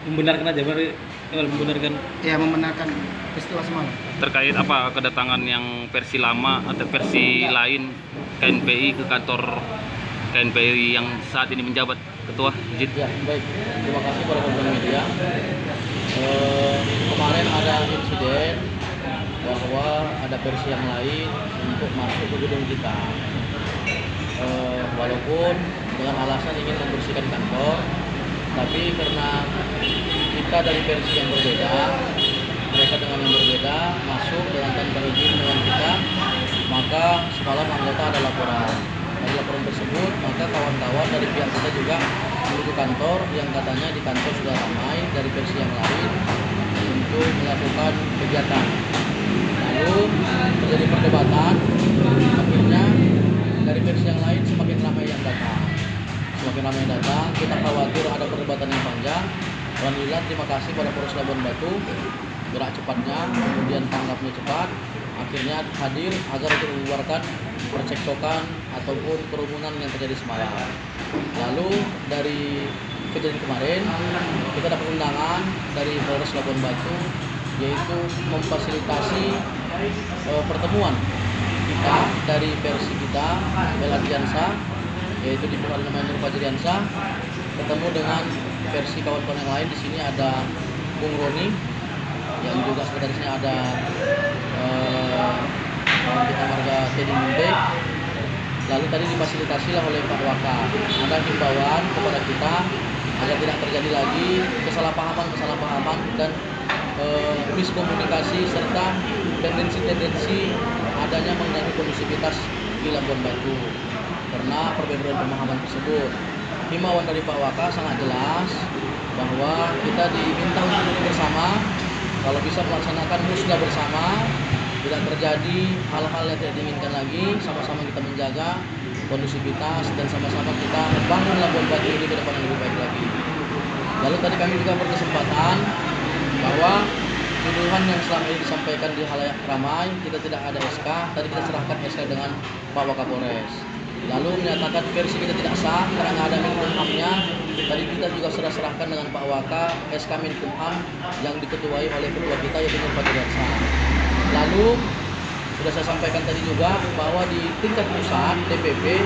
Membenarkan aja, membenarkan. Ya, membenarkan peristiwa semalam. Terkait apa kedatangan yang versi lama atau versi lain KNPI ke kantor KNPI yang saat ini menjabat Ketua izin. Ya, baik. Terima kasih pada teman media. Kemarin ada insiden bahwa ada versi yang lain untuk masuk ke gedung kita. Walaupun dengan alasan ingin membersihkan kantor, tapi karena kita dari versi yang berbeda, mereka dengan yang berbeda masuk dengan tanpa izin dengan kita, maka semalam anggota ada laporan. Dari laporan tersebut, maka kawan-kawan dari pihak kita juga menuju kantor yang katanya di kantor sudah ramai dari versi yang lain untuk melakukan kegiatan. Lalu terjadi perdebatan, akhirnya dari versi yang lain semakin ramai yang datang. Semakin ramai yang datang, kita khawatir ada perdebatan yang panjang. Alhamdulillah, terima kasih pada Polres Labuan Batu, gerak cepatnya, kemudian tanggapnya cepat, akhirnya hadir agar untuk membubarkan percekcokan ataupun kerumunan yang terjadi semalam. Lalu dari kejadian kemarin kita dapat undangan dari Polres Labuan Batu, yaitu memfasilitasi pertemuan kita dari versi kita Bela Diansa, yaitu di Pengadilan namanya Nur Fajriansa, ketemu dengan versi kawan-kawan yang lain. Di sini ada Bung Roni yang juga sekretarisnya ada kita marga Teddy Muntek. Lalu tadi difasilitasilah oleh Pak Waka. Ada himbauan kepada kita agar tidak terjadi lagi kesalahpahaman dan miskomunikasi serta tendensi adanya mengganggu kondusivitas di Labuan Batu karena perbedaan pemahaman tersebut. Himbauan dari Pak Waka sangat jelas bahwa kita diminta untuk duduk bersama, kalau bisa melaksanakan musda bersama, tidak terjadi hal-hal yang tidak diinginkan lagi, sama-sama kita menjaga kondusivitas dan sama-sama kita bangun Labuan Batu ini ke depan yang lebih baik lagi. Lalu tadi kami juga berkesempatan bahwa tuduhan yang selama ini disampaikan di halayak ramai, kita tidak ada SK, tadi kita serahkan SK dengan Pak Wakapolres. Lalu menyatakan versi kita tidak sah karena nggak ada Menkumhamnya. Tadi kita juga sudah serahkan dengan Pak Waka SK Menkumham yang diketuai oleh ketua kita yaitu Nur Fajriansa. Lalu sudah saya sampaikan tadi juga bahwa di tingkat pusat DPP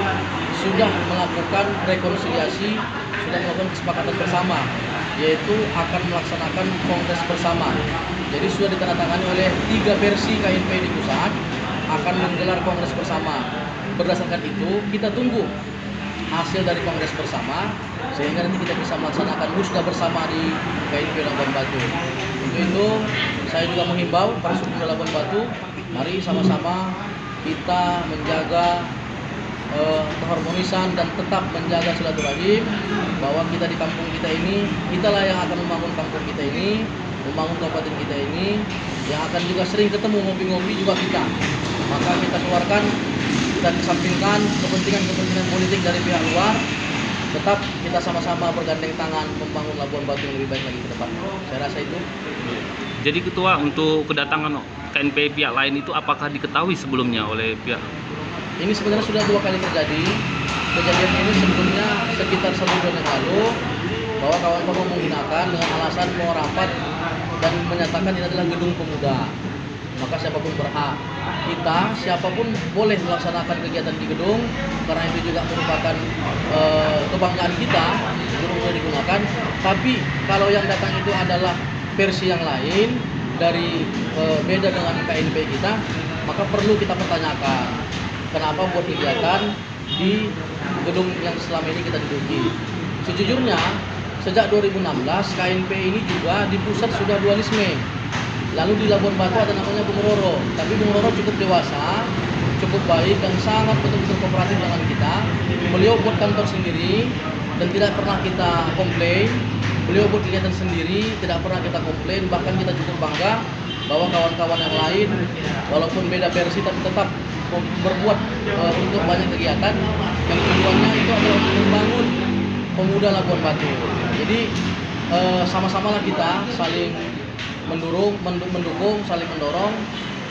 sudah melakukan rekonsiliasi, sudah melakukan kesepakatan bersama, yaitu akan melaksanakan kongres bersama. Jadi sudah ditandatangani oleh 3 versi KNP di pusat akan menggelar kongres bersama. Berdasarkan itu kita tunggu hasil dari kongres bersama sehingga nanti kita bisa melaksanakan musda bersama di KNP Labuan Batu. Untuk itu saya juga menghimbau para suku Labuan Batu, mari sama-sama kita menjaga keharmonisan dan tetap menjaga silaturahim, bahwa kita di kampung kita ini, kitalah yang akan membangun kampung kita ini, membangun kabupaten kita ini, yang akan juga sering ketemu ngopi-ngopi juga kita. Maka kita keluarkan, kita kesampingkan kepentingan politik dari pihak luar, tetap kita sama-sama bergandeng tangan membangun Labuan Batu yang lebih baik lagi ke depan. Saya rasa itu. Jadi Ketua, untuk kedatangan KNPI pihak lain itu apakah diketahui sebelumnya oleh pihak? Ini sebenarnya sudah 2 kali terjadi. Kejadian ini sebelumnya sekitar 1 bulan yang lalu, bahwa kawan-kawan menggunakan dengan alasan mau rapat dan menyatakan ini adalah gedung pemuda. Maka siapapun berhak, kita siapapun boleh melaksanakan kegiatan di gedung, karena itu juga merupakan kebanggaan kita gedung boleh digunakan. Tapi kalau yang datang itu adalah versi yang lain dari beda dengan KNP kita, maka perlu kita pertanyakan kenapa buat kegiatan di gedung yang selama ini kita duduki. Sejujurnya sejak 2016 KNP ini juga di pusat sudah dualisme. Lalu di Labuan Batu ada namanya Bung Roro, tapi Bung Roro cukup dewasa, cukup baik dan sangat betul-betul kooperatif dengan kita. Beliau buat kantor sendiri dan tidak pernah kita komplain. Beliau buat kegiatan sendiri, tidak pernah kita komplain. Bahkan kita cukup bangga bahwa kawan-kawan yang lain walaupun beda versi tapi tetap berbuat untuk banyak kegiatan yang tujuannya itu adalah untuk membangun pemuda Labuan Batu. Jadi sama-samalah kita saling mendukung, saling mendorong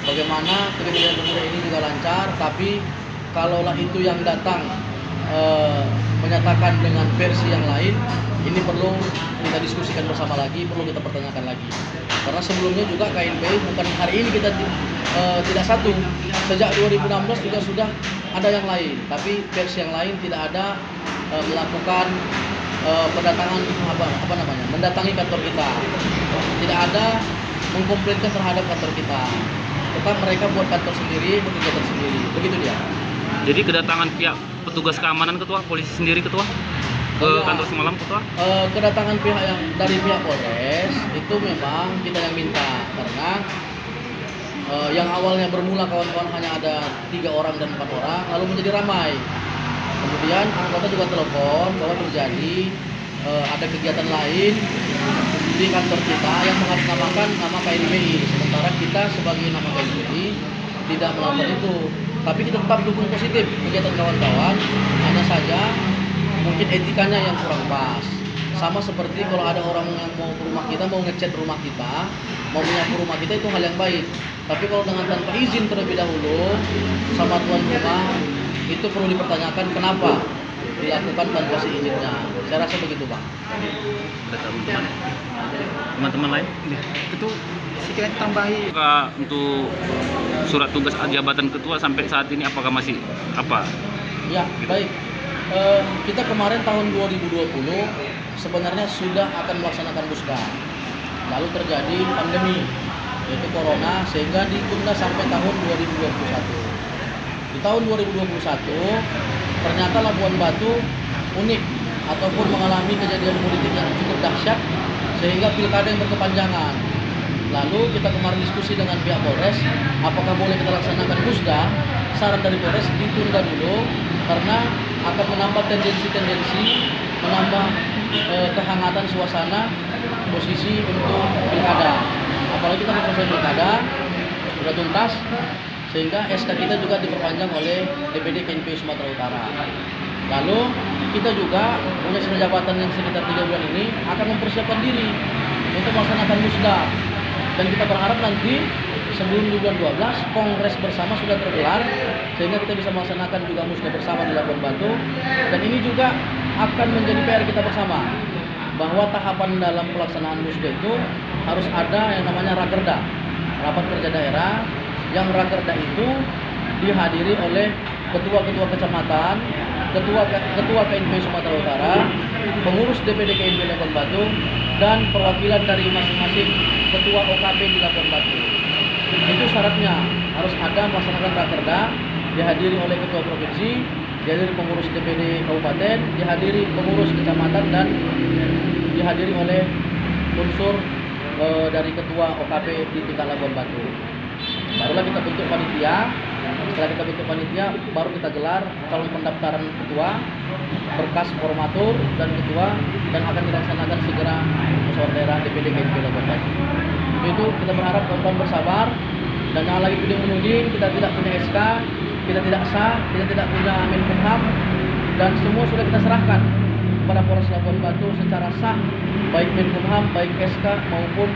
bagaimana kegiatan pemuda ini juga lancar. Tapi kalaulah itu yang datang menyatakan dengan versi yang lain, ini perlu kita diskusikan bersama lagi, perlu kita pertanyakan lagi. Karena sebelumnya juga KNPI bukan hari ini kita tidak satu. Sejak 2016 juga sudah ada yang lain, tapi versi yang lain tidak ada melakukan pendatangan mendatangi kantor kita. Tidak ada mengkomplainkan terhadap kantor kita. Tetap mereka buat kantor sendiri, berkegiatan sendiri. Begitu dia. Jadi kedatangan pihak petugas keamanan ketua, polisi sendiri ketua ke kantor semalam ketua? Kedatangan pihak yang dari pihak Polres itu memang kita yang minta, karena yang awalnya bermula kawan-kawan hanya ada 3 orang dan 4 orang, lalu menjadi ramai. Kemudian anggota juga telepon bahwa terjadi ada kegiatan lain di kantor kita yang mengatasnamakan nama KNPI, sementara kita sebagai nama KNPI tidak melakukan itu. Tapi kita tetap dukung positif kegiatan kawan-kawan, hanya saja mungkin etikanya yang kurang pas. Sama seperti kalau ada orang yang mau ke rumah kita, mau ngecat rumah kita, mau menyapu rumah kita, itu hal yang baik. Tapi kalau dengan tanpa izin terlebih dahulu sama tuan rumah, itu perlu dipertanyakan kenapa dilakukan tanpa seizinnya. Saya rasa begitu, Bang. Ada teman-teman lain? Itu sekiranya tambahi Untuk surat tugas jabatan ketua sampai saat ini apakah masih apa? Ya, baik. Kita kemarin tahun 2020 sebenarnya sudah akan melaksanakan Musda. Lalu terjadi pandemi, yaitu corona, sehingga ditunda sampai tahun 2021. Di tahun 2021 ternyata Labuan Batu unik ataupun mengalami kejadian politik yang cukup dahsyat sehingga pilkada yang berkepanjangan. Lalu kita kemarin diskusi dengan pihak Polres, apakah boleh kita laksanakan Musda? Saran dari Polres ditunda dulu karena akan menambah tendensi-tendensi, menambah kehangatan suasana posisi untuk pilkada. Apalagi kita selesai pilkada sudah tuntas, sehingga SK kita juga diperpanjang oleh DPD KNPI Sumatera Utara. Lalu kita juga punya sisa jabatan yang sekitar 3 bulan ini akan mempersiapkan diri untuk melaksanakan Musda. Dan kita berharap nanti sebelum di bulan 12 kongres bersama sudah tergelar sehingga kita bisa melaksanakan juga Musda bersama di Labuan Batu. Dan ini juga akan menjadi PR kita bersama bahwa tahapan dalam pelaksanaan Musda itu harus ada yang namanya Rakerda, rapat kerja daerah, yang Rakerda itu dihadiri oleh ketua-ketua kecamatan, ketua KNPI Sumatera Utara, pengurus DPD KNPI Labuan Batu, dan perwakilan dari masing-masing ketua OKP di Labuan Batu. Itu syaratnya, harus ada melaksanakan Rakerda, dihadiri oleh ketua provinsi, dihadiri pengurus DPD kabupaten, dihadiri pengurus kecamatan, dan dihadiri oleh unsur dari ketua OKP di tingkat Labuan Batu. Barulah kita bentuk panitia. Setelah kita bentuk panitia, baru kita gelar calon pendaftaran ketua, berkas formatur dan ketua, dan akan dilaksanakan segera musyawarah daerah DPD KNPI Labuan Batu. Itu kita berharap kawan-kawan bersabar dan jangan lagi tuding-menuding. Kita tidak punya SK, kita tidak sah, kita tidak punya Menkumham, dan semua sudah kita serahkan kepada Polres Labuan Batu secara sah, baik Menkumham, baik SK maupun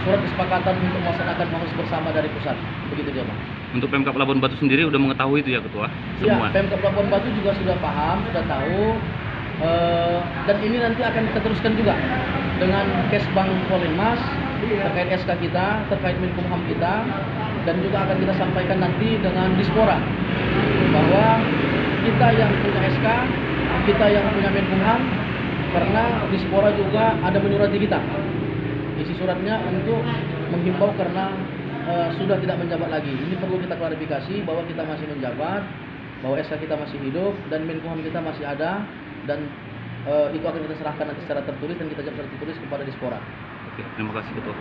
surat kesepakatan untuk melaksanakan kongres bersama dari pusat. Begitu dia, Pak. Untuk Pemkab Labuan Batu sendiri udah mengetahui itu ya ketua? Iya, Semua. Pemkab Labuan Batu juga sudah paham, sudah tahu, dan ini nanti akan kita teruskan juga dengan Kesbang Polinmas terkait SK kita, terkait Menkumham kita, dan juga akan kita sampaikan nanti dengan Dispora bahwa kita yang punya SK, kita yang punya Menkumham, karena Dispora juga ada menyurati kita. Isi suratnya untuk menghimbau karena sudah tidak menjabat lagi. Ini perlu kita klarifikasi bahwa kita masih menjabat, bahwa SK kita masih hidup dan Menkumham kita masih ada, dan itu akan kita serahkan nanti secara tertulis dan kita jawab secara tertulis kepada Dispora. Oke, terima kasih ketua.